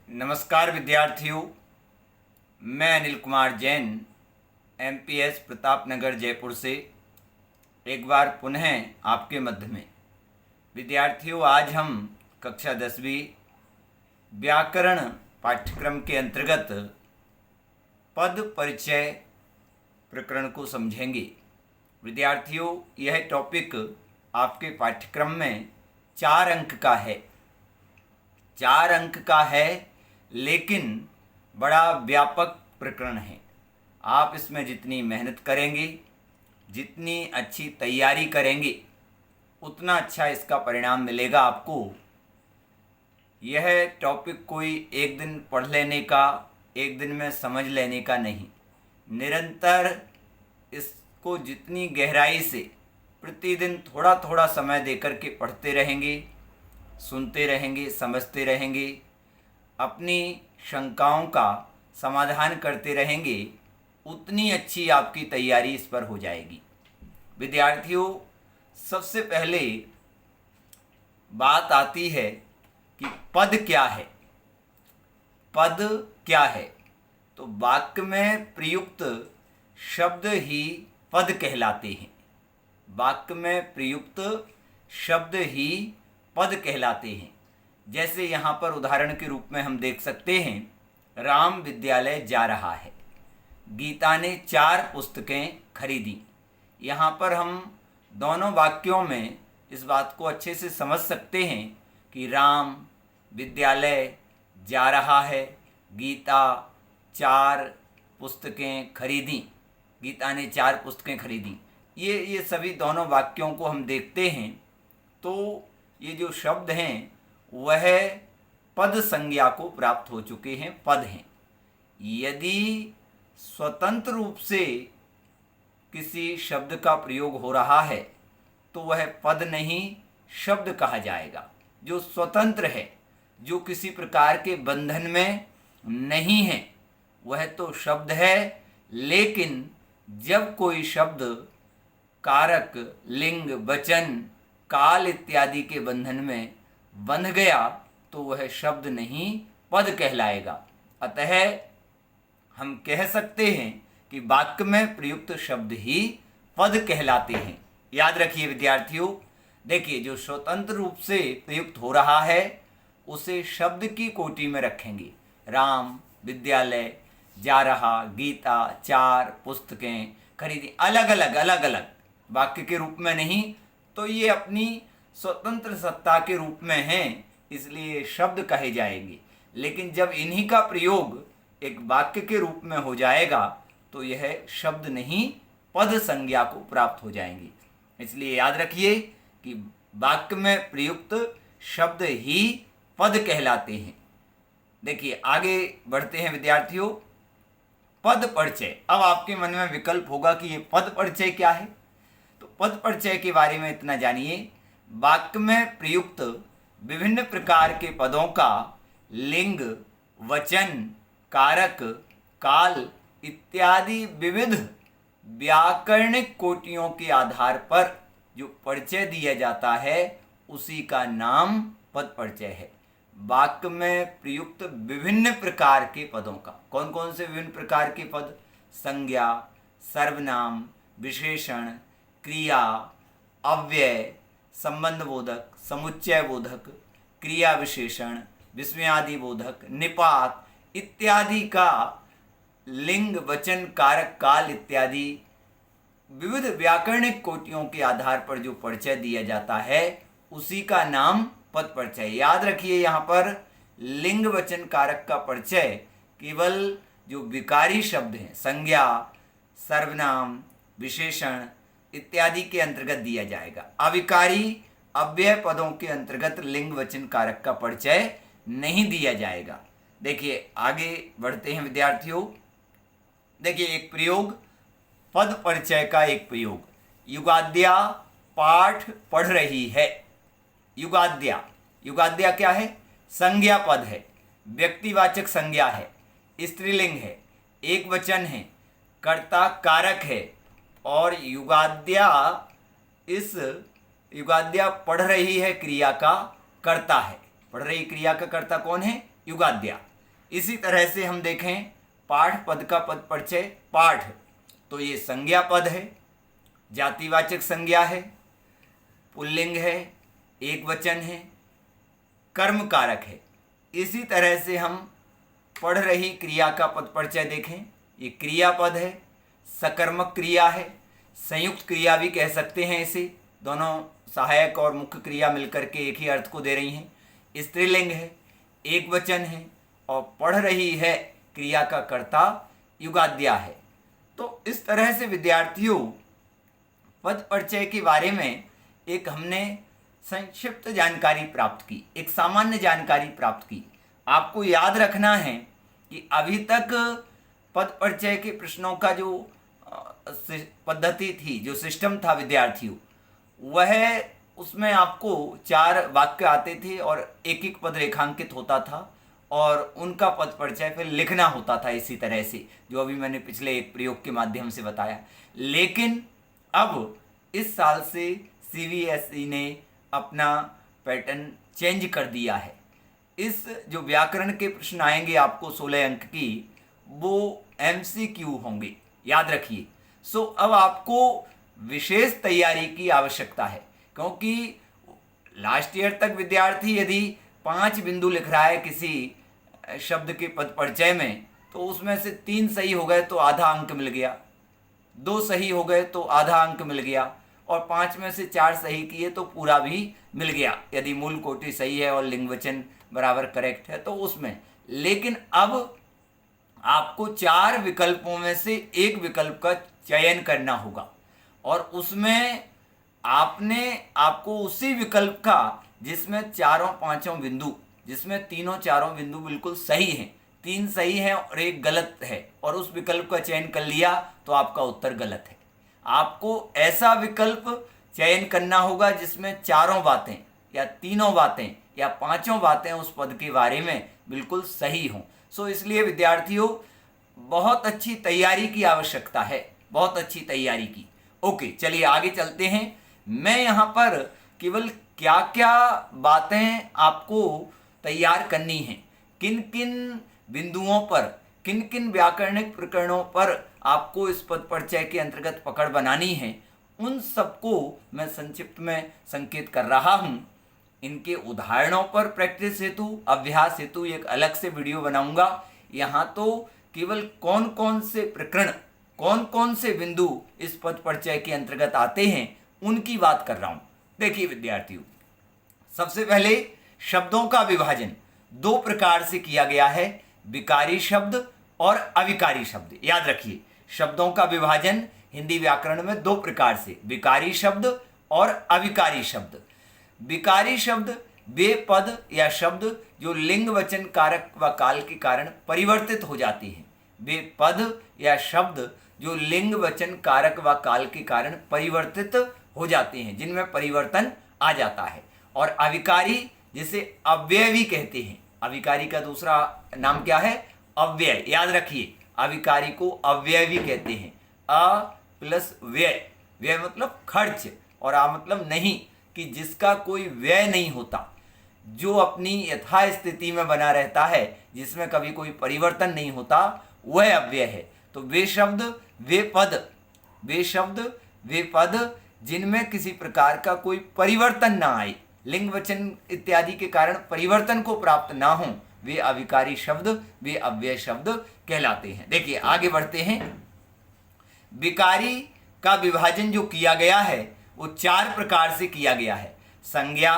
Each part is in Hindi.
नमस्कार विद्यार्थियों, मैं अनिल कुमार जैन एमपीएस प्रतापनगर जयपुर से एक बार पुनः आपके मध्य में। विद्यार्थियों, आज हम कक्षा 10वीं व्याकरण पाठ्यक्रम के अंतर्गत पद परिचय प्रकरण को समझेंगे। विद्यार्थियों, यह टॉपिक आपके पाठ्यक्रम में 4 अंक का है। 4 अंक का है, लेकिन बड़ा व्यापक प्रकरण है। आप इसमें जितनी मेहनत करेंगे, जितनी अच्छी तैयारी करेंगे, उतना अच्छा इसका परिणाम मिलेगा आपको। यह टॉपिक कोई एक दिन पढ़ लेने का, एक दिन में समझ लेने का नहीं। निरंतर इसको जितनी गहराई से प्रतिदिन थोड़ा थोड़ा समय देकर के पढ़ते रहेंगे, सुनते रहेंगे, समझते रहेंगे, अपनी शंकाओं का समाधान करते रहेंगे, उतनी अच्छी आपकी तैयारी इस पर हो जाएगी। विद्यार्थियों, सबसे पहले बात आती है कि पद क्या है। पद क्या है? तो वाक्य में प्रयुक्त शब्द ही पद कहलाते हैं। वाक्य में प्रयुक्त शब्द ही पद कहलाते हैं। जैसे यहाँ पर उदाहरण के रूप में हम देख सकते हैं, राम विद्यालय जा रहा है, गीता ने 4 पुस्तकें खरीदी। यहाँ पर हम दोनों वाक्यों में इस बात को अच्छे से समझ सकते हैं कि राम विद्यालय जा रहा है, गीता 4 पुस्तकें खरीदी, गीता ने 4 पुस्तकें खरीदी। ये सभी दोनों वाक्यों को हम देखते हैं तो ये जो शब्द हैं वह पद संज्ञा को प्राप्त हो चुके हैं, पद हैं। यदि स्वतंत्र रूप से किसी शब्द का प्रयोग हो रहा है तो वह पद नहीं, शब्द कहा जाएगा। जो स्वतंत्र है, जो किसी प्रकार के बंधन में नहीं है, वह तो शब्द है। लेकिन जब कोई शब्द कारक, लिंग, वचन, काल इत्यादि के बंधन में बंध गया तो वह शब्द नहीं, पद कहलाएगा। अतः हम कह सकते हैं कि वाक्य में प्रयुक्त शब्द ही पद कहलाते हैं। याद रखिए विद्यार्थियों, देखिए, जो स्वतंत्र रूप से प्रयुक्त हो रहा है उसे शब्द की कोटि में रखेंगे। राम विद्यालय जा रहा, गीता 4 पुस्तकें खरीदी, अलग अलग वाक्य के रूप में नहीं, तो ये अपनी स्वतंत्र सत्ता के रूप में हैं, इसलिए शब्द कहे जाएंगे। लेकिन जब इन्हीं का प्रयोग एक वाक्य के रूप में हो जाएगा तो यह शब्द नहीं, पद संज्ञा को प्राप्त हो जाएंगे। इसलिए याद रखिए कि वाक्य में प्रयुक्त शब्द ही पद कहलाते हैं। देखिए, आगे बढ़ते हैं विद्यार्थियों। पद परिचय। अब आपके मन में विकल्प होगा कि ये पद परिचय क्या है। तो पद परिचय के बारे में इतना जानिए, वाक्य में प्रयुक्त विभिन्न प्रकार के पदों का लिंग, वचन, कारक, काल इत्यादि विविध व्याकरणिक कोटियों के आधार पर जो परिचय दिया जाता है उसी का नाम पद परिचय है। वाक्य में प्रयुक्त विभिन्न प्रकार के पदों का, कौन कौन से विभिन्न प्रकार के पद? संज्ञा, सर्वनाम, विशेषण, क्रिया, अव्यय, संबंध बोधक, समुच्चय बोधक, क्रिया विशेषण, विस्मयादि बोधक, निपात इत्यादि का लिंग, वचन, कारक, काल इत्यादि विविध व्याकरणिक कोटियों के आधार पर जो परिचय दिया जाता है उसी का नाम पद परिचय। याद रखिए, यहाँ पर लिंग, वचन, कारक का परिचय केवल जो विकारी शब्द हैं, संज्ञा, सर्वनाम, विशेषण इत्यादि के अंतर्गत दिया जाएगा। अविकारी, अव्यय पदों के अंतर्गत लिंग, वचन, कारक का परिचय नहीं दिया जाएगा। देखिए, आगे बढ़ते हैं विद्यार्थियों। देखिए, एक प्रयोग, पद परिचय का एक प्रयोग। युगाद्या पाठ पढ़ रही है। युगाद्या, युगाद्या क्या है? संज्ञा पद है, व्यक्तिवाचक संज्ञा है, स्त्रीलिंग है, एक वचन है, कर्ता कारक है और युगाद्या पढ़ रही है क्रिया का कर्ता है। पढ़ रही क्रिया का कर्ता कौन है? युगाद्या। इसी तरह से हम देखें पाठ पद का पद परिचय पाठ, तो ये संज्ञा पद है, जातिवाचक संज्ञा है, पुल्लिंग है, एक वचन है, कर्म कारक है। इसी तरह से हम पढ़ रही क्रिया का पद परिचय देखें, ये क्रियापद है, सकर्मक क्रिया है, संयुक्त क्रिया भी कह सकते हैं इसे, दोनों सहायक और मुख्य क्रिया मिलकर के एक ही अर्थ को दे रही हैं। स्त्रीलिंग है, एक वचन है और पढ़ रही है क्रिया का कर्ता युगाद्या है। तो इस तरह से विद्यार्थियों पद परिचय के बारे में एक हमने संक्षिप्त जानकारी प्राप्त की, एक सामान्य जानकारी प्राप्त की। आपको याद रखना है कि अभी तक पद परिचय के प्रश्नों का जो पद्धति थी, जो सिस्टम था विद्यार्थियों, वह उसमें आपको 4 वाक्य आते थे और एक एक पद रेखांकित होता था और उनका पद परिचय फिर लिखना होता था इसी तरह से, जो अभी मैंने पिछले एक प्रयोग के माध्यम से बताया। लेकिन अब इस साल से CBSE ने अपना पैटर्न चेंज कर दिया है। इस जो व्याकरण के प्रश्न आएंगे आपको 16 अंक की, वो MCQ होंगे, याद रखिए। सो अब आपको विशेष तैयारी की आवश्यकता है, क्योंकि लास्ट ईयर तक विद्यार्थी यदि 5 बिंदु लिख रहा है किसी शब्द के पद परिचय में, तो उसमें से 3 सही हो गए तो आधा अंक मिल गया, 2 सही हो गए तो आधा अंक मिल गया, और 5 में से 4 सही किए तो पूरा भी मिल गया, यदि मूल कोटि सही है और लिंग वचन बराबर करेक्ट है तो उसमें। लेकिन अब आपको 4 विकल्पों में से एक विकल्प का चयन करना होगा और उसमें आपको उसी विकल्प का जिसमें 4-5 बिंदु, जिसमें 3-4 बिंदु बिल्कुल सही हैं, 3 सही हैं और एक गलत है, और उस विकल्प का चयन कर लिया तो आपका उत्तर गलत है। आपको ऐसा विकल्प चयन करना होगा जिसमें 4 बातें या 3 बातें या 5 बातें उस पद के बारे में बिल्कुल सही हों। सो इसलिए विद्यार्थियों बहुत अच्छी तैयारी की आवश्यकता है, बहुत अच्छी तैयारी की। ओके, चलिए आगे चलते हैं। मैं यहाँ पर केवल क्या क्या बातें आपको तैयार करनी हैं, किन किन बिंदुओं पर, किन किन व्याकरणिक प्रकरणों पर आपको इस पद परिचय के अंतर्गत पकड़ बनानी है, उन सबको मैं संक्षिप्त में संकेत कर रहा हूँ। इनके उदाहरणों पर प्रैक्टिस हेतु, अभ्यास हेतु एक अलग से वीडियो बनाऊंगा। यहाँ तो केवल कौन कौन से प्रकरण, कौन कौन से बिंदु इस पद परिचय के अंतर्गत आते हैं उनकी बात कर रहा हूँ। देखिए विद्यार्थियों, सबसे पहले शब्दों का विभाजन 2 प्रकार से किया गया है, विकारी शब्द और अविकारी शब्द। याद रखिए, शब्दों का विभाजन हिंदी व्याकरण में 2 प्रकार से, विकारी शब्द और अविकारी शब्द। विकारी शब्द वे पद या शब्द जो लिंग वचन कारक व काल के कारण परिवर्तित हो जाती हैं। वे पद या शब्द जो लिंग वचन कारक व काल के कारण परिवर्तित हो जाते हैं, जिनमें परिवर्तन आ जाता है। और अविकारी जिसे अव्यय भी कहते हैं। अविकारी का दूसरा नाम क्या है? अव्यय। याद रखिए, अविकारी को अव्यय भी कहते हैं। अ प्लस व्यय, व्यय मतलब खर्च और आ मतलब नहीं, कि जिसका कोई व्यय नहीं होता, जो अपनी यथास्थिति में बना रहता है, जिसमें कभी कोई परिवर्तन नहीं होता, वह अव्यय है। तो वे शब्द वे पद, वे शब्द वे पद जिनमें किसी प्रकार का कोई परिवर्तन ना आए, लिंग वचन इत्यादि के कारण परिवर्तन को प्राप्त ना हो, वे अविकारी शब्द, वे अव्यय शब्द कहलाते हैं। देखिए आगे बढ़ते हैं। विकारी का विभाजन जो किया गया है वो 4 प्रकार से किया गया है। संज्ञा,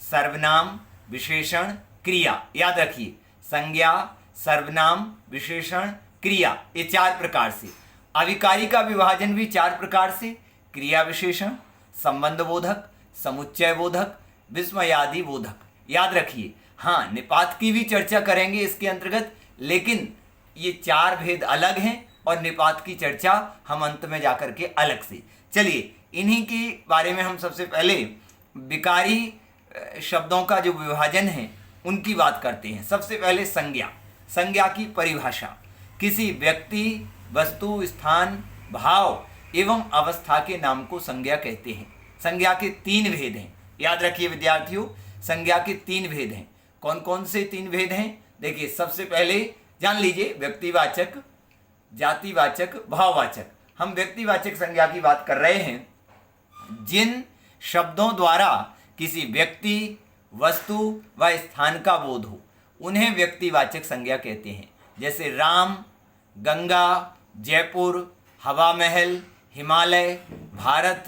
सर्वनाम, विशेषण, क्रिया। याद रखिए, संज्ञा, सर्वनाम, विशेषण, क्रिया, ये 4 प्रकार से। अविकारी का विभाजन भी 4 प्रकार से, क्रिया विशेषण, संबंध बोधक, समुच्चय बोधक, विस्मयादि बोधक। याद रखिए, हाँ निपात की भी चर्चा करेंगे इसके अंतर्गत, लेकिन ये 4 भेद अलग हैं और निपात की चर्चा हम अंत में जाकर के अलग से। चलिए इन्हीं के बारे में हम सबसे पहले विकारी शब्दों का जो विभाजन है उनकी बात करते हैं। सबसे पहले संज्ञा। संज्ञा की परिभाषा: किसी व्यक्ति, वस्तु, स्थान, भाव एवं अवस्था के नाम को संज्ञा कहते हैं। संज्ञा के 3 भेद हैं। याद रखिए विद्यार्थियों, संज्ञा के 3 भेद हैं। कौन कौन से 3 भेद हैं? देखिए सबसे पहले जान लीजिए व्यक्तिवाचक, जातिवाचक, भाववाचक। हम व्यक्तिवाचक संज्ञा की बात कर रहे हैं जिन शब्दों द्वारा किसी व्यक्ति, वस्तु व स्थान का बोध हो, उन्हें व्यक्तिवाचक संज्ञा कहते हैं। जैसे राम, गंगा, जयपुर, हवा महल, हिमालय, भारत,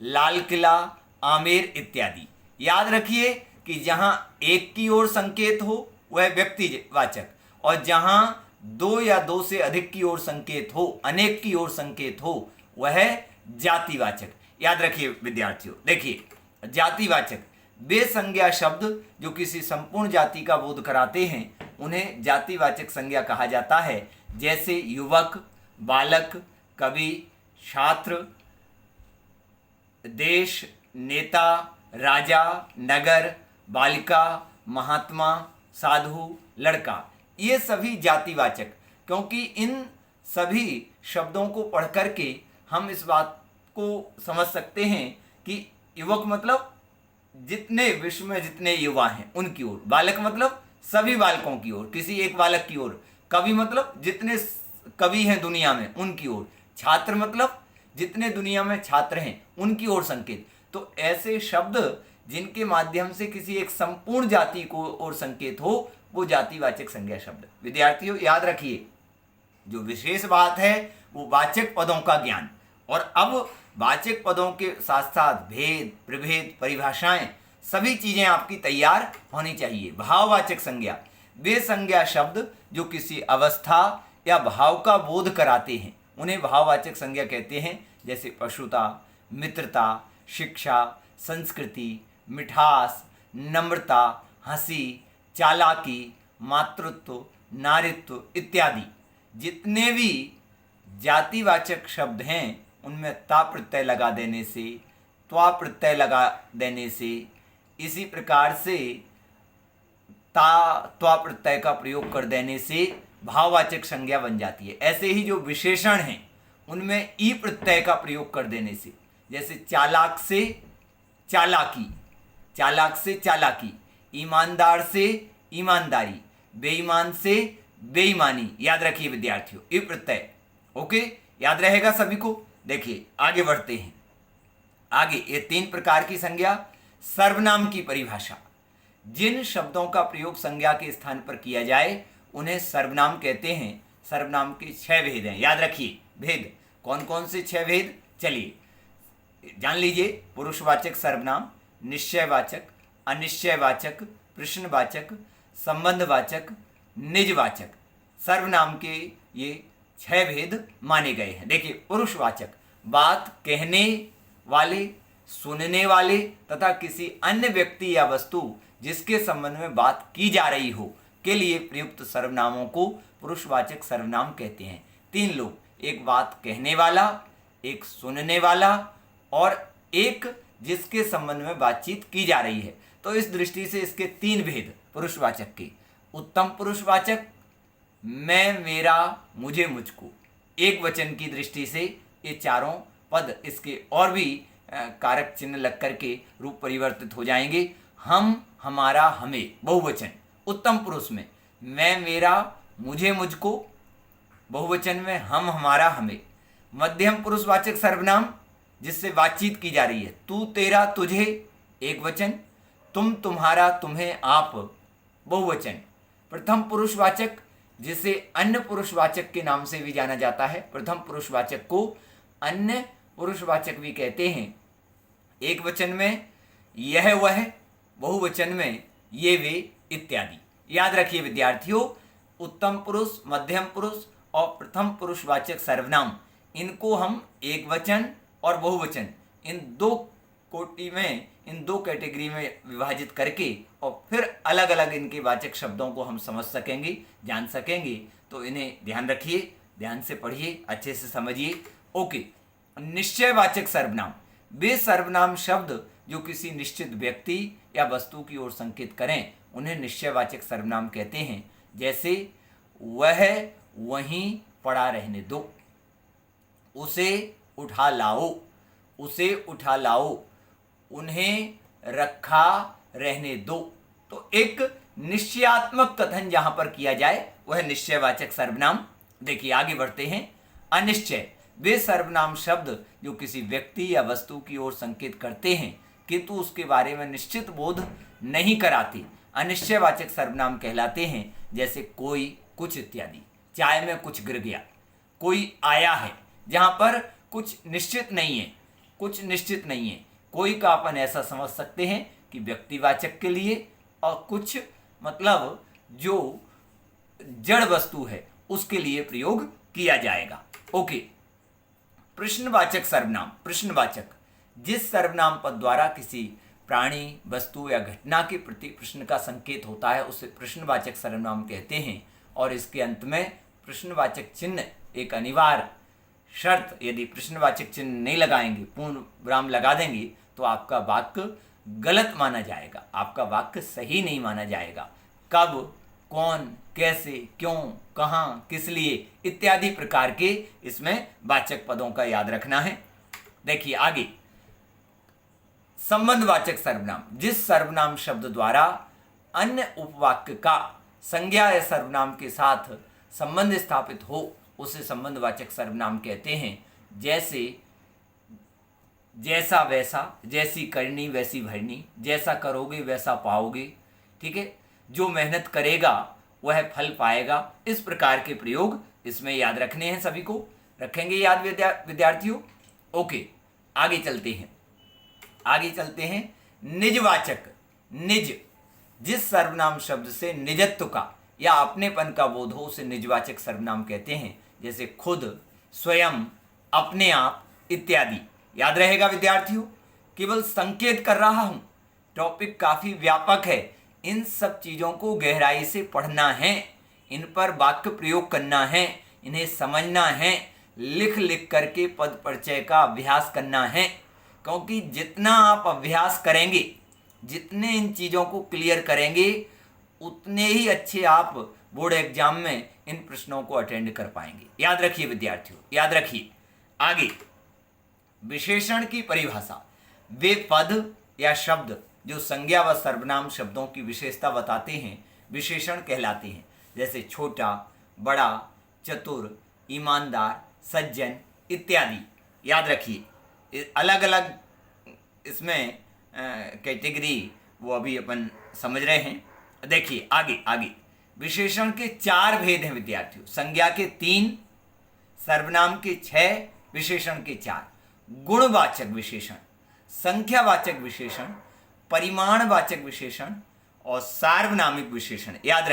लाल किला, आमेर इत्यादि। याद रखिए कि जहाँ एक की ओर संकेत हो वह व्यक्तिवाचक, और जहाँ दो या दो से अधिक की ओर संकेत हो, अनेक की ओर संकेत हो, वह जातिवाचक। याद रखिए विद्यार्थियों, देखिए जातिवाचक वे संज्ञा शब्द जो किसी संपूर्ण जाति का बोध कराते हैं, उन्हें जातिवाचक संज्ञा कहा जाता है। जैसे युवक, बालक, कवि, छात्र, देश, नेता, राजा, नगर, बालिका, महात्मा, साधु, लड़का। ये सभी जातिवाचक, क्योंकि इन सभी शब्दों को पढ़ करके हम इस बात को समझ सकते हैं कि युवक मतलब जितने विश्व में जितने युवा हैं उनकी ओर, बालक मतलब सभी बालकों की ओर, किसी एक बालक की ओर, कवि मतलब जितने कवि हैं दुनिया में उनकी ओर, छात्र मतलब जितने दुनिया में छात्र हैं उनकी ओर संकेत। तो ऐसे शब्द जिनके माध्यम से किसी एक संपूर्ण जाति को ओर संकेत हो, वो जातिवाचक संज्ञा शब्द। विद्यार्थियों याद रखिए, जो विशेष बात है वो वाचक पदों का ज्ञान। और अब वाचक पदों के साथ साथ भेद, प्रभेद, परिभाषाएं, सभी चीजें आपकी तैयार होनी चाहिए। भाववाचक संज्ञा वे संज्ञा शब्द जो किसी अवस्था या भाव का बोध कराते हैं, उन्हें भाववाचक संज्ञा कहते हैं। जैसे पशुता, मित्रता, शिक्षा, संस्कृति, मिठास, नम्रता, हंसी, चालाकी, मातृत्व, नारित्व इत्यादि। जितने भी जातिवाचक शब्द हैं उनमें ता प्रत्यय लगा देने से, त्वा प्रत्यय लगा देने से, इसी प्रकार से ता त्वा प्रत्यय का प्रयोग कर देने से भाववाचक संज्ञा बन जाती है। ऐसे ही जो विशेषण हैं उनमें ई प्रत्यय का प्रयोग कर देने से, जैसे चालाक से चालाकी, चालाक से चालाकी, ईमानदार से ईमानदारी, बेईमान से बेईमानी। याद रखिए विद्यार्थियों, ई प्रत्यय। ओके, याद रहेगा सभी को। देखिए आगे बढ़ते हैं। आगे ये 3 प्रकार की संज्ञा। सर्वनाम की परिभाषा, जिन शब्दों का प्रयोग संज्ञा के स्थान पर किया जाए उन्हें सर्वनाम कहते हैं। सर्वनाम के 6 भेद हैं, याद रखिए। भेद कौन कौन से 6 भेद, चलिए जान लीजिए। पुरुषवाचक सर्वनाम, निश्चयवाचक, अनिश्चयवाचक, प्रश्नवाचक, संबंधवाचक, निजवाचक। सर्वनाम के ये 6 भेद माने गए हैं। देखिए पुरुषवाचक, बात कहने वाले, सुनने वाले तथा किसी अन्य व्यक्ति या वस्तु जिसके संबंध में बात की जा रही हो के लिए प्रयुक्त सर्वनामों को पुरुषवाचक सर्वनाम कहते हैं। 3 लोग, एक बात कहने वाला, एक सुनने वाला और एक जिसके संबंध में बातचीत की जा रही है। तो इस दृष्टि से इसके 3 भेद पुरुषवाचक के। उत्तम पुरुषवाचक, मैं, मेरा, मुझे, मुझको। एक वचन की दृष्टि से ये चारों पद इसके और भी कारक चिन्ह लग करके रूप परिवर्तित हो जाएंगे। हम, हमारा, हमें, बहुवचन। उत्तम पुरुष में मैं, मेरा, मुझे, मुझको, बहुवचन में हम, हमारा, हमें। मध्यम पुरुषवाचक सर्वनाम जिससे बातचीत की जा रही है, तू, तेरा, तुझे, एक वचन, तुम, तुम्हारा, तुम्हें, आप, बहुवचन। प्रथम पुरुषवाचक जिसे अन्य पुरुषवाचक के नाम से भी जाना जाता है, प्रथम पुरुषवाचक को अन्य पुरुषवाचक भी कहते हैं। एक वचन में यह वह, बहुवचन में ये वे इत्यादि। याद रखिए विद्यार्थियों, उत्तम पुरुष, मध्यम पुरुष और प्रथम पुरुषवाचक सर्वनाम, इनको हम एक वचन और बहुवचन इन 2 कोटि में, इन 2 कैटेगरी में विभाजित करके और फिर अलग अलग इनके वाचक शब्दों को हम समझ सकेंगे, जान सकेंगे। तो इन्हें ध्यान रखिए, ध्यान से पढ़िए, अच्छे से समझिए। ओके, निश्चयवाचक सर्वनाम वे सर्वनाम शब्द जो किसी निश्चित व्यक्ति या वस्तु की ओर संकेत करें, उन्हें निश्चयवाचक सर्वनाम कहते हैं। जैसे वह वहीं पड़ा रहने दो, उसे उठा लाओ, उसे उठा लाओ, उन्हें रखा रहने दो। तो एक निश्चयात्मक कथन जहां पर किया जाए वह निश्चयवाचक सर्वनाम। देखिए आगे बढ़ते हैं। अनिश्चय वे सर्वनाम शब्द जो किसी व्यक्ति या वस्तु की ओर संकेत करते हैं किंतु उसके बारे में निश्चित बोध नहीं कराते, अनिश्चयवाचक सर्वनाम कहलाते हैं। जैसे कोई, कुछ इत्यादि। चाय में कुछ गिर गया, कोई आया है, जहां पर कुछ निश्चित नहीं है, कुछ निश्चित नहीं है। कोई का अपन ऐसा समझ सकते हैं कि व्यक्तिवाचक के लिए, और कुछ मतलब जो जड़ वस्तु है उसके लिए प्रयोग किया जाएगा। ओके। प्रश्नवाचक सर्वनाम। प्रश्नवाचक जिस सर्वनाम पद द्वारा किसी प्राणी, वस्तु या घटना के प्रति प्रश्न का संकेत होता है उसे प्रश्नवाचक सर्वनाम कहते हैं। और इसके अंत में प्रश्नवाचक चिन्ह एक अनिवार्य शर्त, यदि प्रश्नवाचक चिन्ह नहीं लगाएंगे, पूर्ण विराम लगा देंगे तो आपका वाक्य गलत माना जाएगा, आपका वाक्य सही नहीं माना जाएगा। कब, कौन, कैसे, क्यों, कहाँ, किस लिए इत्यादि प्रकार के इसमें वाचक पदों का याद रखना है। देखिए आगे। संबंधवाचक सर्वनाम जिस सर्वनाम शब्द द्वारा अन्य उपवाक्य का संज्ञा या सर्वनाम के साथ संबंध स्थापित हो उसे संबंधवाचक सर्वनाम कहते हैं। जैसे जैसा वैसा, जैसी करनी वैसी भरनी, जैसा करोगे वैसा पाओगे, ठीक है, जो मेहनत करेगा वह फल पाएगा। इस प्रकार के प्रयोग इसमें याद रखने हैं, सभी को रखेंगे याद विद्यार्थियों। ओके, आगे चलते हैं। आगे चलते हैं। निजवाचक निज जिस सर्वनाम शब्द से निजत्व का या अपनेपन का बोध हो उसे निजवाचक सर्वनाम कहते हैं। जैसे खुद, स्वयं, अपने आप इत्यादि। याद रहेगा विद्यार्थियों, केवल संकेत कर रहा हूं, टॉपिक काफी व्यापक है। इन सब चीजों को गहराई से पढ़ना है, इन पर वाक्य प्रयोग करना है, इन्हें समझना है, लिख लिख करके पद परिचय का अभ्यास करना है। क्योंकि जितना आप अभ्यास करेंगे, जितने इन चीज़ों को क्लियर करेंगे, उतने ही अच्छे आप बोर्ड एग्जाम में इन प्रश्नों को अटेंड कर पाएंगे। याद रखिए विद्यार्थियों, याद रखिए। आगे, विशेषण की परिभाषा वे पद या शब्द जो संज्ञा व सर्वनाम शब्दों की विशेषता बताते हैं विशेषण कहलाते हैं। जैसे छोटा, बड़ा, चतुर, ईमानदार, सज्जन इत्यादि। याद रखिए, अलग अलग इसमें कैटेगरी वो अभी अपन समझ रहे हैं। देखिए आगे आगे। विशेषण के 4 भेद हैं विद्यार्थियों। संज्ञा के 3, सर्वनाम के 6, विशेषण के 4। गुणवाचक विशेषण, संख्यावाचक विशेषण, परिमाणवाचक विशेषण और सार्वनामिक विशेषण। याद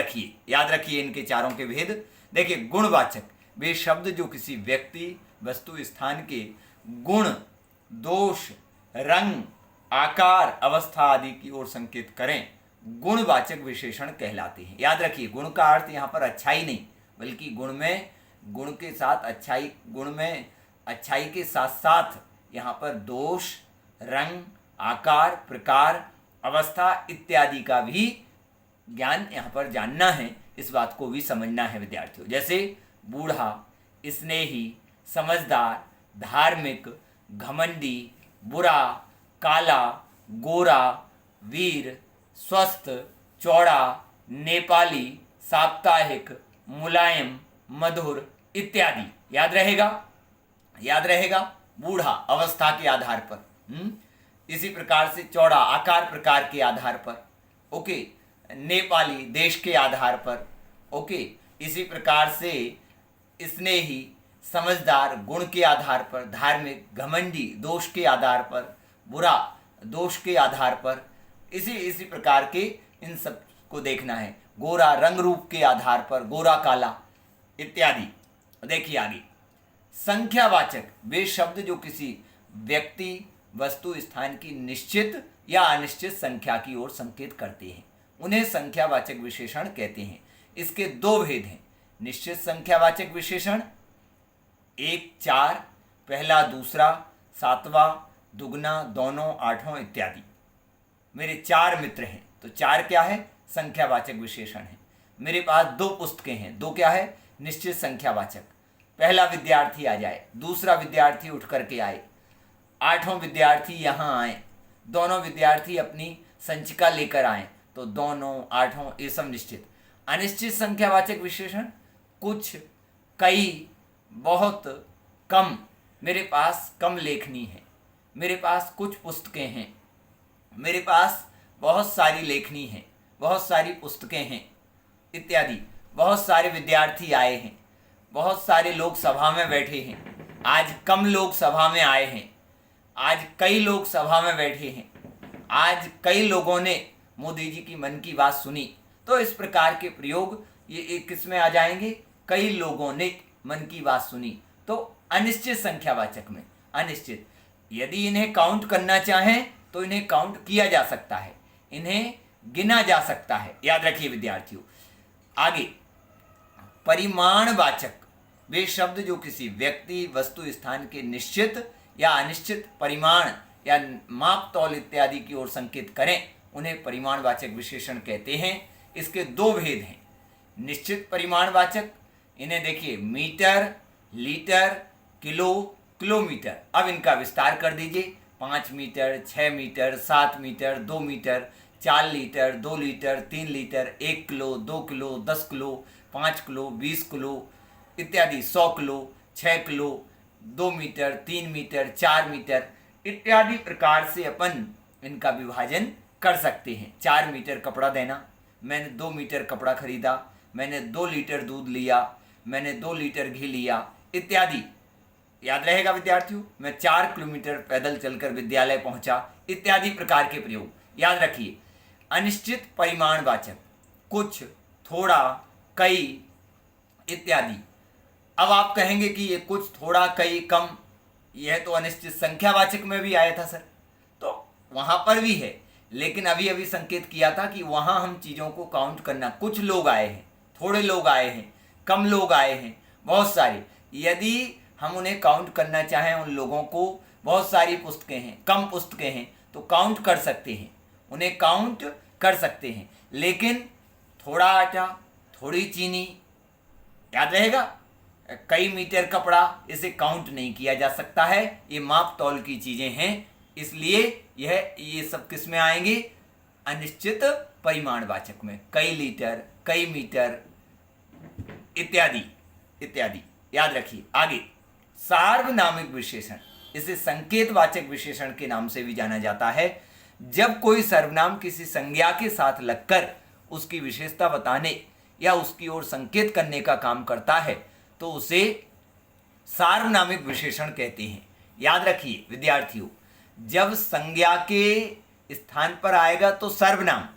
रखिए इनके चारों के भेद। देखिए, गुणवाचक वे शब्द जो किसी व्यक्ति, वस्तु, स्थान के गुण, दोष, रंग, आकार, अवस्था आदि की ओर संकेत करें, गुणवाचक विशेषण कहलाते हैं। याद रखिए, गुण का अर्थ यहाँ पर अच्छाई नहीं, बल्कि गुण के साथ अच्छाई, गुण में अच्छाई के साथ साथ यहाँ पर दोष, रंग, आकार, प्रकार, अवस्था इत्यादि का भी ज्ञान यहाँ पर जानना है। इस बात को भी समझना है विद्यार्थियों। जैसे बूढ़ा, स्नेही, समझदार, धार्मिक, घमंडी, बुरा, काला, गोरा, वीर, स्वस्थ, चौड़ा, नेपाली, साप्ताहिक, मुलायम, मधुर इत्यादि। याद रहेगा। बूढ़ा अवस्था के आधार पर, इसी प्रकार से चौड़ा आकार प्रकार के आधार पर, ओके, नेपाली देश के आधार पर, ओके, इसी प्रकार से स्नेही, समझदार गुण के आधार पर, धार्मिक, घमंडी दोष के आधार पर, बुरा दोष के आधार पर, इसी प्रकार के इन सब को देखना है। गोरा रंग रूप के आधार पर, गोरा काला इत्यादि। देखिए आगे। संख्यावाचक वे शब्द जो किसी व्यक्ति, वस्तु, स्थान की निश्चित या अनिश्चित संख्या की ओर संकेत करते हैं, उन्हें संख्यावाचक विशेषण कहते हैं। इसके 2 भेद हैं। निश्चित संख्यावाचक विशेषण 1, 4, पहला, दूसरा, 7वां, दुगना, दोनों, 8वां इत्यादि। मेरे 4 मित्र हैं तो 4 क्या है? संख्यावाचक विशेषण है। मेरे पास 2 पुस्तकें हैं, 2 क्या है? निश्चित संख्यावाचक। पहला विद्यार्थी आ जाए, दूसरा विद्यार्थी उठ करके आए, 8वां विद्यार्थी यहाँ आए, दोनों विद्यार्थी अपनी संचिका लेकर आए, तो दोनों, आठों, ये सब निश्चित। अनिश्चित संख्यावाचक विशेषण कुछ, कई, बहुत, कम, मेरे पास कम लेखनी है, मेरे पास कुछ पुस्तकें हैं, मेरे पास बहुत सारी लेखनी है, बहुत सारी पुस्तकें हैं इत्यादि। बहुत सारे विद्यार्थी आए हैं, बहुत सारे लोग सभा में बैठे हैं, आज कम लोग सभा में आए हैं, आज कई लोग सभा में बैठे हैं, आज कई लोगों ने मोदी जी की मन की बात सुनी। तो इस प्रकार के प्रयोग ये किस में आ जाएंगे? कई लोगों ने मन की बात सुनी। तो अनिश्चित संख्यावाचक में अनिश्चित, यदि इन्हें काउंट करना चाहें तो इन्हें काउंट किया जा सकता है, इन्हें गिना जा सकता है। याद रखिए विद्यार्थियों। आगे परिमाणवाचक, वे शब्द जो किसी व्यक्ति, वस्तु, स्थान के निश्चित या अनिश्चित परिमाण या माप, तौल इत्यादि की ओर संकेत करें, उन्हें परिमाणवाचक विशेषण कहते हैं। इसके दो भेद हैं। निश्चित परिमाणवाचक, इन्हें देखिए मीटर, लीटर, किलो, किलोमीटर। अब इनका विस्तार कर दीजिए। 5 metre, 6 metre, 7 metre, 2 metre, 4 litre, 2 litre, 3 litre, 1 kilo, 2 kilo, 10 kilo, 5 kilo, 20 kilo इत्यादि, 100 kilo, 6 kilo, 2 metre, 3 metre, 4 metre इत्यादि प्रकार से अपन इनका विभाजन कर सकते हैं। 4 मीटर कपड़ा देना, मैंने 2 मीटर कपड़ा खरीदा, मैंने 2 लीटर दूध लिया, मैंने 2 लीटर घी लिया इत्यादि। याद रहेगा विद्यार्थियों। मैं 4 किलोमीटर पैदल चलकर विद्यालय पहुंचा इत्यादि प्रकार के प्रयोग। याद रखिए। अनिश्चित परिमाणवाचक कुछ, थोड़ा, कई इत्यादि। अब आप कहेंगे कि ये कुछ, थोड़ा, कई, कम, यह तो अनिश्चित संख्यावाचक में भी आया था सर। तो वहां पर भी है, लेकिन अभी अभी संकेत किया था कि वहां हम चीजों को काउंट करना, कुछ लोग आए हैं, थोड़े लोग आए हैं, कम लोग आए हैं, बहुत सारे। यदि हम उन्हें काउंट करना चाहें, उन लोगों को, बहुत सारी पुस्तकें हैं, कम पुस्तकें हैं, तो काउंट कर सकते हैं, उन्हें काउंट कर सकते हैं। लेकिन थोड़ा आटा, थोड़ी चीनी, याद रहेगा, कई मीटर कपड़ा, इसे काउंट नहीं किया जा सकता है। ये माप तौल की चीजें हैं, इसलिए ये सब किस में आएंगे? अनिश्चित परिमाणवाचक में। कई लीटर, कई मीटर इत्यादि इत्यादि। याद रखिए। आगे सार्वनामिक विशेषण, इसे संकेतवाचक विशेषण के नाम से भी जाना जाता है। जब कोई सर्वनाम किसी संज्ञा के साथ लगकर उसकी विशेषता बताने या उसकी ओर संकेत करने का काम करता है तो उसे सार्वनामिक विशेषण कहते हैं। याद रखिए विद्यार्थियों, जब संज्ञा के स्थान पर आएगा तो सर्वनाम,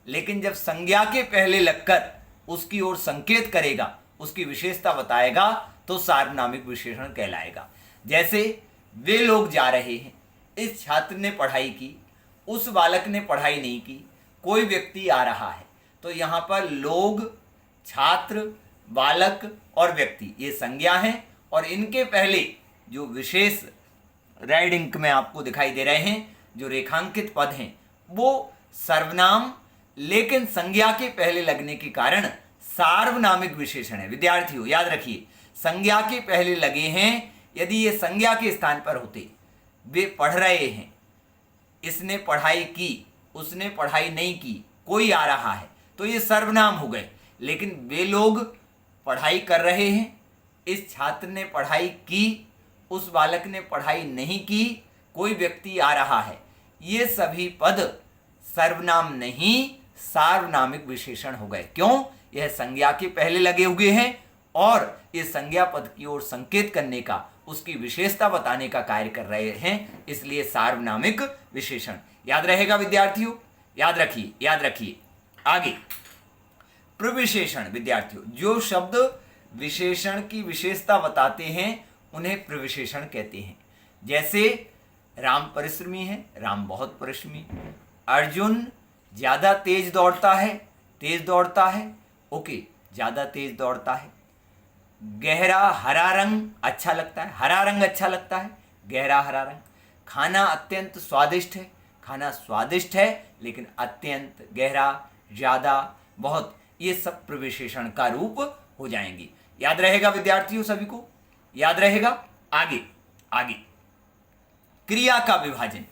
लेकिन जब संज्ञा के पहले लगकर उसकी ओर संकेत करेगा, उसकी विशेषता बताएगा, तो सार्वनामिक विशेषण कहलाएगा। जैसे वे लोग जा रहे हैं, इस छात्र ने पढ़ाई की, उस बालक ने पढ़ाई नहीं की, कोई व्यक्ति आ रहा है। तो यहाँ पर लोग, छात्र, बालक और व्यक्ति ये संज्ञा हैं, और इनके पहले जो विशेष रेड इंक में आपको दिखाई दे रहे हैं, जो रेखांकित पद हैं, वो सर्वनाम, लेकिन संज्ञा के पहले लगने के कारण सार्वनामिक विशेषण है। विद्यार्थियों याद रखिए, संज्ञा के पहले लगे हैं। यदि ये संज्ञा के स्थान पर होते, वे पढ़ रहे हैं, इसने पढ़ाई की, उसने पढ़ाई नहीं की, कोई आ रहा है, तो ये सर्वनाम हो गए। लेकिन वे लोग पढ़ाई कर रहे हैं, इस छात्र ने पढ़ाई की, उस बालक ने पढ़ाई नहीं की, कोई व्यक्ति आ रहा है, ये सभी पद सर्वनाम नहीं सार्वनामिक विशेषण हो गए। क्यों? यह संज्ञा के पहले लगे हुए हैं और ये संज्ञा पद की ओर संकेत करने का, उसकी विशेषता बताने का कार्य कर रहे हैं, इसलिए सार्वनामिक विशेषण। याद रहेगा विद्यार्थियों। याद रखिए, याद रखिए। आगे प्रविशेषण। विद्यार्थियों, जो शब्द विशेषण की विशेषता बताते हैं उन्हें प्रविशेषण कहते हैं। जैसे राम परिश्रमी है, राम बहुत परिश्रमी। अर्जुन ज्यादा तेज दौड़ता है, तेज दौड़ता है, ओके, ज्यादा तेज दौड़ता है। गहरा हरा रंग अच्छा लगता है, हरा रंग अच्छा लगता है, गहरा हरा रंग। खाना अत्यंत स्वादिष्ट है, खाना स्वादिष्ट है, लेकिन अत्यंत, गहरा, ज्यादा, बहुत, ये सब प्रविशेषण का रूप हो जाएंगे। याद रहेगा विद्यार्थियों, सभी को याद रहेगा। आगे आगे क्रिया का विभाजन।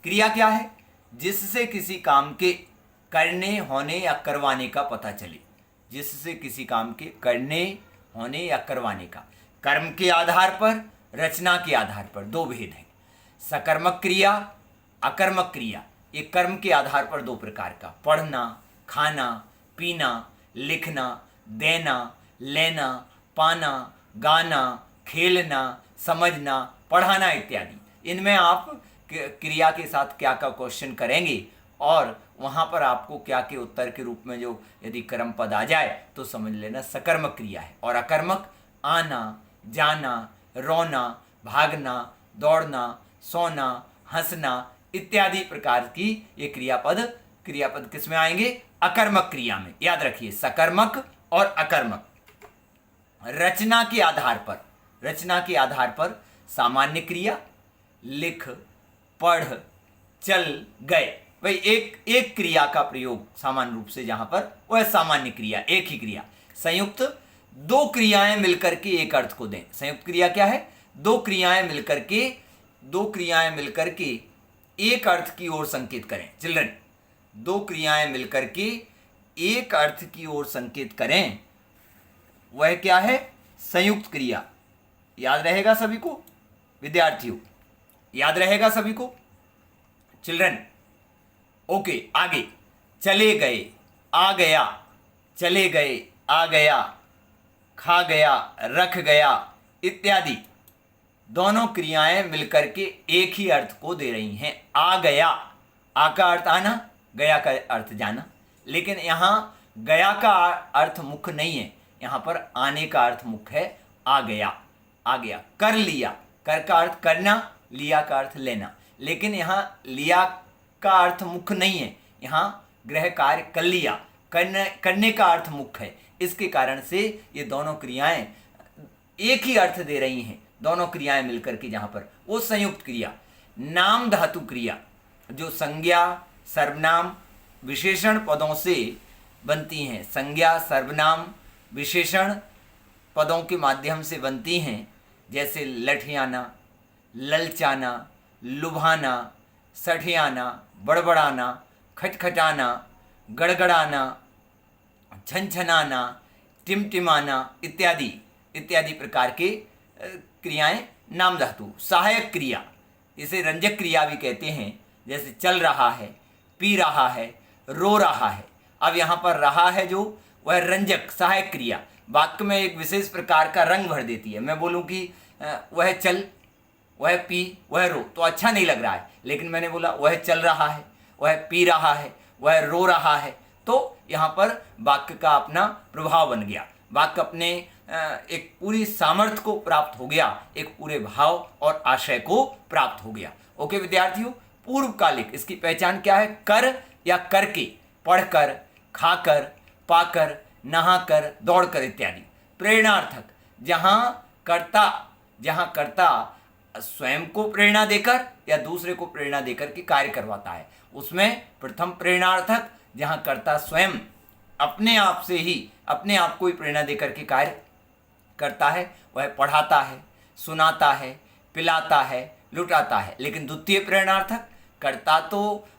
क्रिया क्या है? जिससे किसी काम के करने, होने या करवाने का पता चले, जिससे किसी काम के करने, होने या करवाने का। कर्म के आधार पर, रचना के आधार पर दो भेद हैं। सकर्मक क्रिया, अकर्मक क्रिया। ये कर्म के आधार पर दो प्रकार का, पढ़ना, खाना, पीना, लिखना, देना, लेना, पाना, गाना, खेलना, समझना, पढ़ाना इत्यादि। इनमें आप क्रिया के साथ क्या क्या क्वेश्चन करेंगे और वहाँ पर आपको क्या के उत्तर के रूप में जो यदि कर्म पद आ जाए तो समझ लेना सकर्मक क्रिया है। और अकर्मक आना, जाना, रोना, भागना, दौड़ना, सोना, हंसना इत्यादि प्रकार की ये क्रियापद किस में आएंगे? अकर्मक क्रिया में। याद रखिए, सकर्मक और अकर्मक। रचना के आधार पर सामान्य क्रिया, लिख, पढ़, चल, गए। भाई एक क्रिया का प्रयोग सामान्य रूप से जहां पर वह सामान्य क्रिया, एक ही क्रिया। संयुक्त दो क्रियाएं मिलकर के एक अर्थ को दें। संयुक्त क्रिया क्या है? दो क्रियाएं मिलकर के एक अर्थ की ओर संकेत करें। चिल्ड्रन, दो क्रियाएं मिलकर के एक अर्थ की ओर संकेत करें, वह क्या है? संयुक्त क्रिया। याद रहेगा सभी को विद्यार्थियों? याद रहेगा सभी को चिल्ड्रन? ओके, आगे। चले गए, आ गया, चले गए, आ गया, खा गया, रख गया इत्यादि दोनों क्रियाएं मिलकर के एक ही अर्थ को दे रही हैं। आ गया, आ का अर्थ आना, गया का अर्थ जाना। लेकिन यहाँ गया का अर्थ मुख्य नहीं है, यहाँ पर आने का अर्थ मुख्य है। आ गया, आ गया। कर लिया, कर का अर्थ करना, लिया का अर्थ लेना। लेकिन यहाँ लिया का अर्थ मुख्य नहीं है, यहाँ गृह कार्य कर लिया, करने का अर्थ मुख्य है। इसके कारण से ये दोनों क्रियाएं एक ही अर्थ दे रही हैं, दोनों क्रियाएं मिलकर के। जहां पर वो संयुक्त क्रिया नाम धातु क्रिया, जो संज्ञा, सर्वनाम, विशेषण पदों से बनती हैं, संज्ञा, सर्वनाम, विशेषण पदों के माध्यम से बनती हैं, जैसे लठियाना, ललचाना, लुभाना, सठियाना, बड़बड़ाना, खटखटाना, गड़गड़ाना, छनछनाना, टिमटिमाना इत्यादि प्रकार के क्रियाएं नाम धातु। सहायक क्रिया, इसे रंजक क्रिया भी कहते हैं, जैसे चल रहा है, पी रहा है, रो रहा है। अब यहाँ पर रहा है जो, वह रंजक सहायक क्रिया वाक्य में एक विशेष प्रकार का रंग भर देती है। मैं बोलूँ कि वह चल, वह पी, वह रो, तो अच्छा नहीं लग रहा है। लेकिन मैंने बोला वह चल रहा है, वह पी रहा है, वह रो रहा है, तो यहाँ पर वाक्य का अपना प्रभाव बन गया। वाक्य अपने एक पूरी सामर्थ्य को प्राप्त हो गया, एक पूरे भाव और आशय को प्राप्त हो गया। ओके विद्यार्थियों, पूर्वकालिक इसकी पहचान क्या है? कर या करके, पढ़कर, खाकर, पाकर, नहाकर, दौड़कर इत्यादि। प्रेरणार्थक, जहाँ कर्ता स्वयं को प्रेरणा देकर या दूसरे को प्रेरणा देकर के कार्य करवाता है, उसमें प्रथम प्रेरणार्थक, जहाँ कर्ता स्वयं अपने आप से ही अपने आप को ही प्रेरणा देकर के कार्य करता है, वह पढ़ाता है, सुनाता है, पिलाता है, लुटाता है। लेकिन द्वितीय प्रेरणार्थक,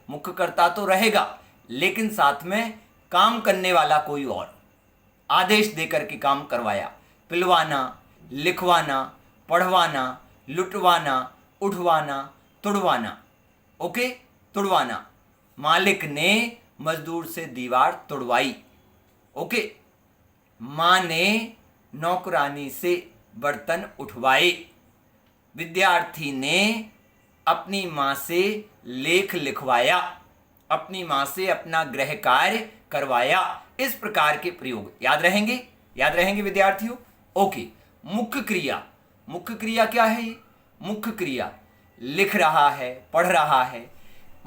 मुख्य कर्ता तो रहेगा, लेकिन साथ में काम करने वाला कोई और, आदेश देकर के काम करवाया। पिलवाना, लिखवाना, पढ़वाना, लुटवाना, उठवाना, तुड़वाना। ओके, तुड़वाना, मालिक ने मजदूर से दीवार तुड़वाई। ओके, माँ ने नौकरानी से बर्तन उठवाए। विद्यार्थी ने अपनी माँ से लेख लिखवाया, अपनी माँ से अपना गृह कार्य करवाया। इस प्रकार के प्रयोग याद रहेंगे विद्यार्थियों? ओके, मुख्य क्रिया क्या है? ये मुख्य क्रिया लिख रहा है, पढ़ रहा है।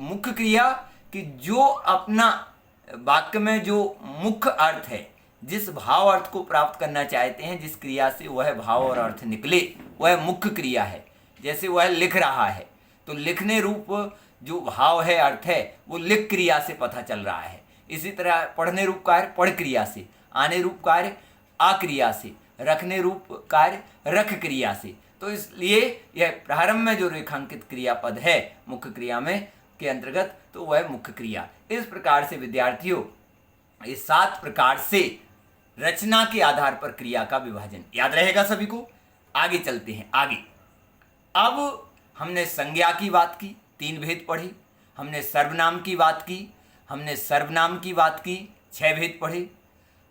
मुख्य क्रिया कि जो अपना वाक्य में जो मुख्य अर्थ है, जिस भाव अर्थ को प्राप्त करना चाहते हैं, जिस क्रिया से वह भाव और अर्थ निकले, वह मुख्य क्रिया है। जैसे वह लिख रहा है, तो लिखने रूप जो भाव है, अर्थ है, वो लिख क्रिया से पता चल रहा है। इसी तरह पढ़ने रूप कार्य पढ़ क्रिया से, आने रूप कार्य आ क्रिया से, रखने रूप कार्य रख क्रिया से। तो इसलिए यह प्रारंभ में जो रेखांकित क्रियापद है मुख्य क्रिया में के अंतर्गत, तो वह मुख्य क्रिया। इस प्रकार से विद्यार्थियों ये 7 प्रकार से रचना के आधार पर क्रिया का विभाजन याद रहेगा सभी को। आगे चलते हैं आगे। अब हमने संज्ञा की बात की, 3 भेद पढ़े। हमने सर्वनाम की बात की, हमने सर्वनाम की बात की, 6 भेद पढ़े।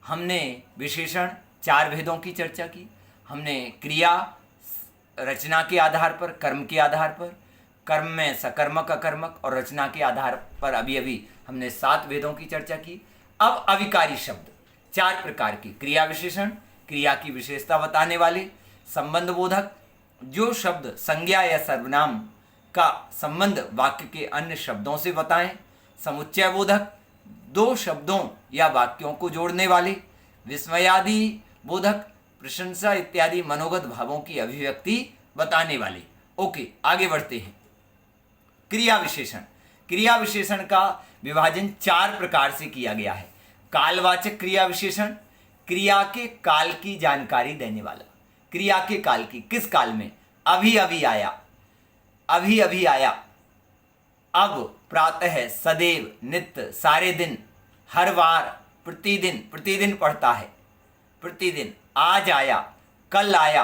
हमने विशेषण 4 भेदों की चर्चा की। हमने क्रिया रचना के आधार पर, कर्म के आधार पर, कर्म में सकर्मक अकर्मक और रचना के आधार पर अभी अभी हमने 7 भेदों की चर्चा की। अब अविकारी शब्द 4 प्रकार की, क्रिया विशेषण, क्रिया की विशेषता बताने वाले, संबंध बोधक, जो शब्द संज्ञा या सर्वनाम का संबंध वाक्य के अन्य शब्दों से बताएं, समुच्चय बोधक, 2 शब्दों या वाक्यों को जोड़ने वाले, विस्मयादि बोधक, प्रशंसा इत्यादि मनोगत भावों की अभिव्यक्ति बताने वाले। ओके, आगे बढ़ते हैं। क्रिया विशेषण, क्रिया विशेषण का विभाजन 4 प्रकार से किया गया है। कालवाचक क्रिया विशेषण, क्रिया के काल की जानकारी देने वाला। क्रिया के काल की, किस काल में? अभी अभी आया, अभी अभी आया, अब, प्रातः, सदैव, नित्य, सारे दिन, हर बार, प्रतिदिन, प्रतिदिन पढ़ता है, प्रतिदिन, आज आया, कल आया,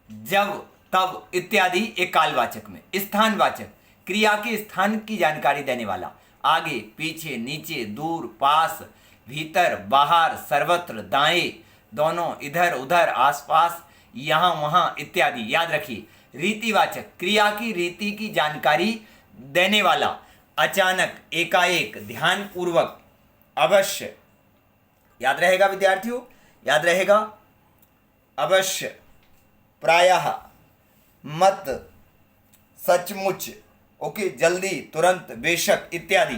जब, तब इत्यादि एक कालवाचक में। स्थानवाचक, क्रिया के स्थान की जानकारी देने वाला, आगे, पीछे, नीचे, दूर, पास, भीतर, बाहर, सर्वत्र, दाएं, दोनों, इधर उधर, आसपास, यहाँ वहाँ इत्यादि। याद रखिए। रीतिवाचक, क्रिया की रीति की जानकारी देने वाला, अचानक, एकाएक, ध्यानपूर्वक, अवश्य। याद रहेगा विद्यार्थियों, याद रहेगा, अवश्य, प्रायः, मत, सचमुच, ओके, जल्दी, तुरंत, बेशक इत्यादि।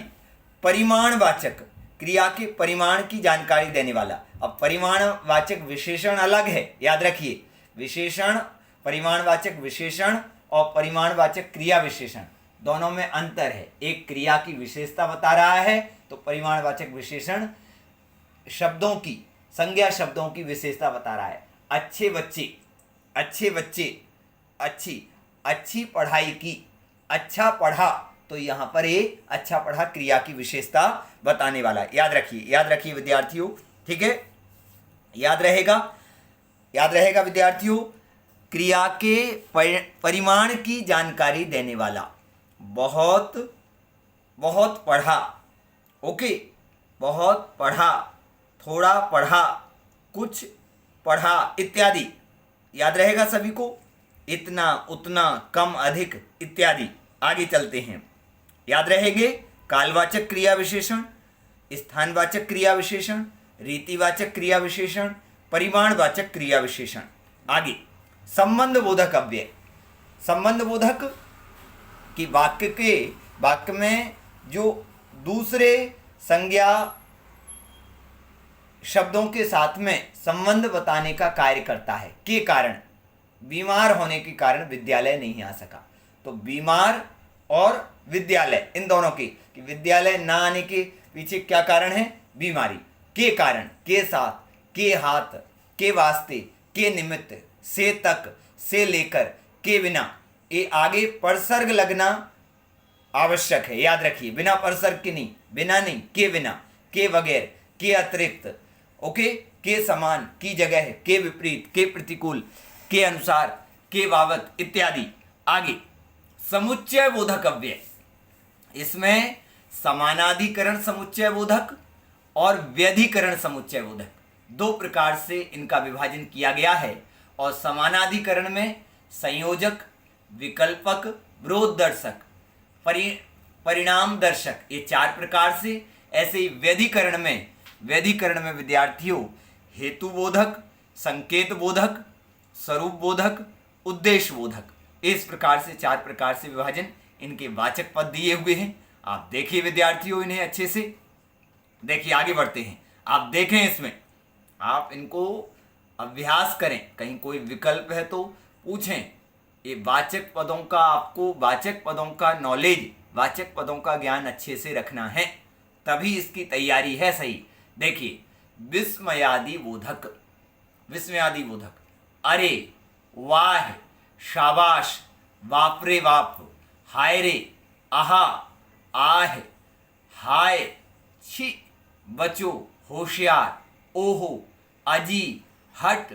परिमाणवाचक, क्रिया के परिमाण की जानकारी देने वाला। अब परिमाणवाचक विशेषण अलग है, याद रखिए। विशेषण, परिमाणवाचक विशेषण और परिमाणवाचक क्रिया विशेषण दोनों में अंतर है। एक क्रिया की विशेषता बता रहा है तो परिमाणवाचक विशेषण शब्दों की, संज्ञा शब्दों की विशेषता बता रहा है। अच्छे बच्चे, अच्छे बच्चे, अच्छी, अच्छी पढ़ाई की, अच्छा पढ़ा, तो यहाँ पर ये अच्छा पढ़ा क्रिया की विशेषता बताने वाला। याद रखिए, याद रखिए विद्यार्थियों, ठीक है, याद रहेगा, याद रहेगा विद्यार्थियों। क्रिया के परिमाण की जानकारी देने वाला, बहुत, बहुत पढ़ा, ओके, बहुत पढ़ा, थोड़ा पढ़ा, कुछ पढ़ा इत्यादि। याद रहेगा सभी को। इतना, उतना, कम, अधिक इत्यादि। आगे चलते हैं, याद रहेंगे। कालवाचक क्रिया विशेषण, स्थानवाचक क्रिया विशेषण, रीतिवाचक क्रिया विशेषण, परिमाणवाचक क्रिया विशेषण। आगे, संबंध बोधक अव्यय। संबंध बोधक कि वाक्य में जो दूसरे संज्ञा शब्दों के साथ में संबंध बताने का कार्य करता है। के कारण, बीमार होने के कारण विद्यालय नहीं आ सका, तो बीमार और विद्यालय इन दोनों की, कि विद्यालय ना आने के पीछे क्या कारण है? बीमारी। के कारण, के साथ, के हाथ, के वास्ते, के निमित्त, से तक, से लेकर, के बिना। ये आगे परसर्ग लगना आवश्यक है, याद रखिए। बिना परसर्ग के नहीं, बिना नहीं, के बिना, के बगैर, के अतिरिक्त, ओके, के समान, की जगह, के विपरीत, के प्रतिकूल, के अनुसार, के बाबत इत्यादि। आगे, समुच्चय बोधक अव्यय। इसमें समानाधिकरण समुच्चय बोधक और व्यधिकरण समुच्चय बोधक 2 प्रकार से इनका विभाजन किया गया है। और समानाधिकरण में संयोजक, विकल्पक, विरोध दर्शक, परिणाम दर्शक, ये 4 प्रकार से। ऐसे ही व्यधिकरण में विद्यार्थियों हेतु बोधक, संकेत बोधक, स्वरूप बोधक, उद्देश्य बोधक, इस प्रकार से 4 प्रकार से विभाजन इनके वाचक पद दिए हुए हैं। आप देखिए विद्यार्थियों इन्हें अच्छे से। देखिए आगे बढ़ते हैं, आप देखें इसमें, आप इनको अभ्यास करें। कहीं कोई विकल्प है तो पूछें। ये वाचक पदों का, आपको वाचक पदों का नॉलेज, वाचक पदों का ज्ञान अच्छे से रखना है, तभी इसकी तैयारी है सही। देखिए, विस्मयादि बोधक, विस्मयादि बोधक, अरे, वाह, शाबाश, बाप रे बाप, हाय रे, आहा, आह, हाय, छी, बचो, होशियार, ओहो, अजी, हट,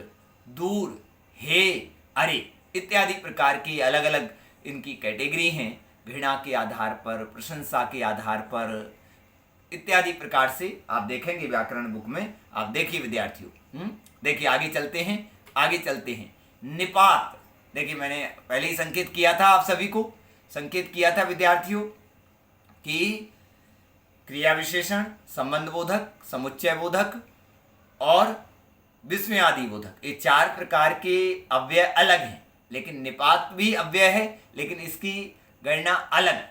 दूर, हे, अरे इत्यादि प्रकार की अलग अलग इनकी कैटेगरी हैं। घृणा के आधार पर, प्रशंसा के आधार पर इत्यादि प्रकार से आप देखेंगे व्याकरण बुक में। आप देखिए विद्यार्थियों, देखिए आगे चलते हैं। निपात, देखिए मैंने पहले ही संकेत किया था, आप सभी को संकेत किया था विद्यार्थियों कि क्रिया विशेषण, संबंध बोधक, समुच्चय बोधक और विस्मयादि बोधक, ये 4 प्रकार के अव्यय अलग हैं। लेकिन निपात भी अव्यय है, लेकिन इसकी गणना अलग,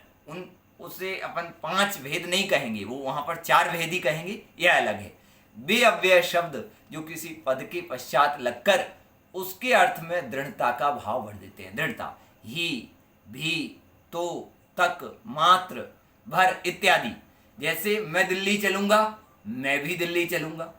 उसे अपन 5 भेद नहीं कहेंगे, वो वहां पर 4 भेद ही कहेंगे, यह अलग है। वे अव्यय शब्द जो किसी पद के पश्चात लगकर उसके अर्थ में दृढ़ता का भाव भर देते हैं। दृढ़ता, ही, भी, तो, तक, मात्र, भर इत्यादि। जैसे मैं दिल्ली चलूंगा, मैं भी दिल्ली चलूंगा,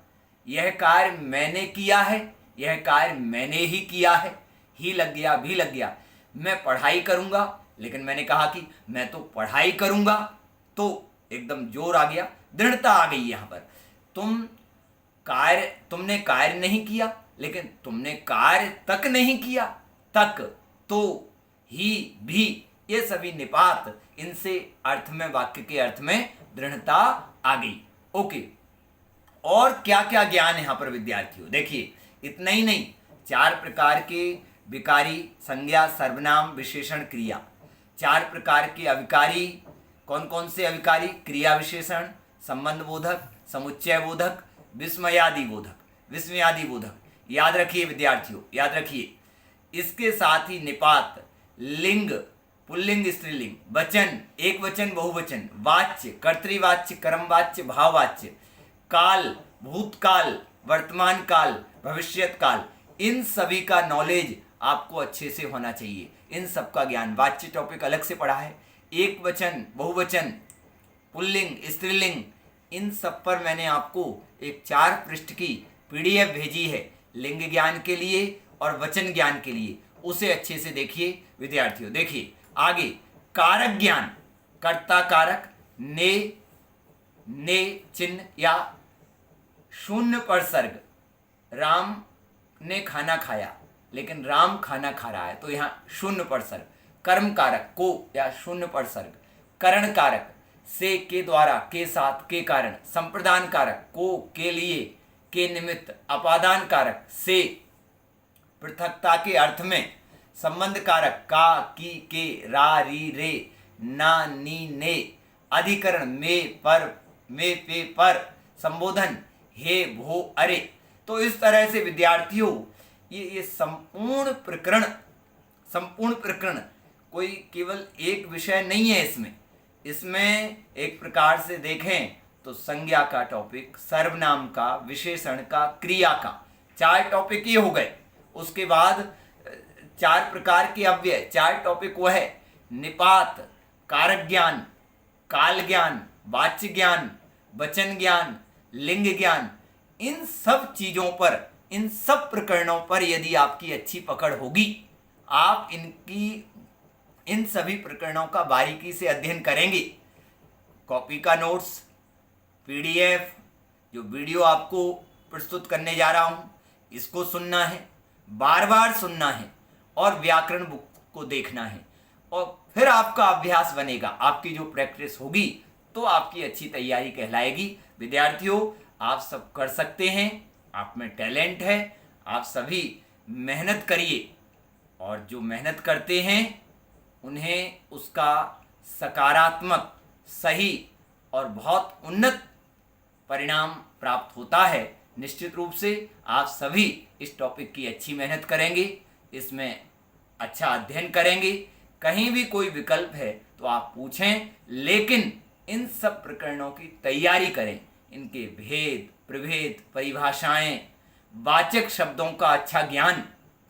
यह कार्य मैंने किया है, यह कार्य मैंने ही किया है, ही लग गया, भी लग गया। मैं पढ़ाई करूंगा, लेकिन मैंने कहा कि मैं तो पढ़ाई करूंगा, तो एकदम जोर आ गया, दृढ़ता आ गई यहां पर। तुमने कार्य नहीं किया, लेकिन तुमने कार्य तक नहीं किया, तक, तो, ही, भी, ये सभी निपात, इनसे अर्थ में, वाक्य के अर्थ में दृढ़ता आ गई। ओके, और क्या क्या ज्ञान यहां पर विद्यार्थियों, देखिए इतना ही नहीं, 4 प्रकार के विकारी, संज्ञा, सर्वनाम, विशेषण, क्रिया। 4 प्रकार के अविकारी, कौन कौन से अविकारी? क्रिया विशेषण, संबंध बोधक, समुच्चय बोधक, विस्मयादि बोधक। याद रखिए विद्यार्थियों, याद रखिए। इसके साथ ही निपात, लिंग, पुल्लिंग, स्त्रीलिंग, वचन, एक वचन, बहुवचन, वाच्य, कर्तृवाच्य, कर्मवाच्य, भाववाच्य, काल, भूतकाल, वर्तमान काल, भविष्यत काल, इन सभी का नॉलेज आपको अच्छे से होना चाहिए। इन सब का ज्ञान, वाच्य टॉपिक अलग से पढ़ा है, एक वचन, बहुवचन, पुल्लिंग, स्त्रीलिंग, इन सब पर मैंने आपको एक 4 पृष्ठ की PDF भेजी है, लिंग ज्ञान के लिए और वचन ज्ञान के लिए। उसे अच्छे से देखिए विद्यार्थियों। देखिए आगे, कारक ज्ञान, कर्ता कारक, ने चिन्ह या शून्य पर सर्ग। राम ने खाना खाया, लेकिन राम खाना खा रहा है, तो यहाँ शून्य पर सर्ग। कर्म कारक, को या शून्य पर सर्ग। करण कारक, से, के द्वारा, के साथ, के कारण। संप्रदान कारक, को, के लिए, के निमित्त। अपादान कारक, से, पृथकता के अर्थ में। संबंध कारक, का, की, के, रा, री, रे, ना, नी, ने। अधिकरण, में, पर, में, पे, पर। संबोधन, हे, भो, अरे। तो इस तरह से विद्यार्थियों ये संपूर्ण प्रकरण कोई केवल एक विषय नहीं है। इसमें एक प्रकार से देखें तो संज्ञा का टॉपिक, सर्वनाम का, विशेषण का, क्रिया का, 4 टॉपिक ये हो गए। उसके बाद 4 प्रकार के अव्यय, 4 टॉपिक वो है निपात, कारक ज्ञान, काल ज्ञान, वाच्य ज्ञान, वचन ज्ञान, लिंग ज्ञान। इन सब चीजों पर, इन सब प्रकरणों पर यदि आपकी अच्छी पकड़ होगी, आप इन सभी प्रकरणों का बारीकी से अध्ययन करेंगे। कॉपी का नोट्स, PDF, जो वीडियो आपको प्रस्तुत करने जा रहा हूं, इसको सुनना है, बार बार सुनना है और व्याकरण बुक को देखना है, और फिर आपका अभ्यास बनेगा। आपकी जो प्रैक्टिस होगी तो आपकी अच्छी तैयारी कहलाएगी। विद्यार्थियों, आप सब कर सकते हैं, आप में टैलेंट है, आप सभी मेहनत करिए, और जो मेहनत करते हैं उन्हें उसका सकारात्मक, सही और बहुत उन्नत परिणाम प्राप्त होता है। निश्चित रूप से आप सभी इस टॉपिक की अच्छी मेहनत करेंगे, इसमें अच्छा अध्ययन करेंगे। कहीं भी कोई विकल्प है तो आप पूछें, लेकिन इन सब प्रकरणों की तैयारी करें। इनके भेद, प्रभेद, परिभाषाएं, वाचक शब्दों का अच्छा ज्ञान,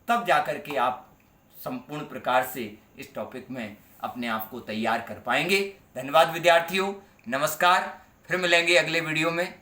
तब जाकर के आप संपूर्ण प्रकार से इस टॉपिक में अपने आप को तैयार कर पाएंगे। धन्यवाद विद्यार्थियों, नमस्कार। फिर मिलेंगे अगले वीडियो में।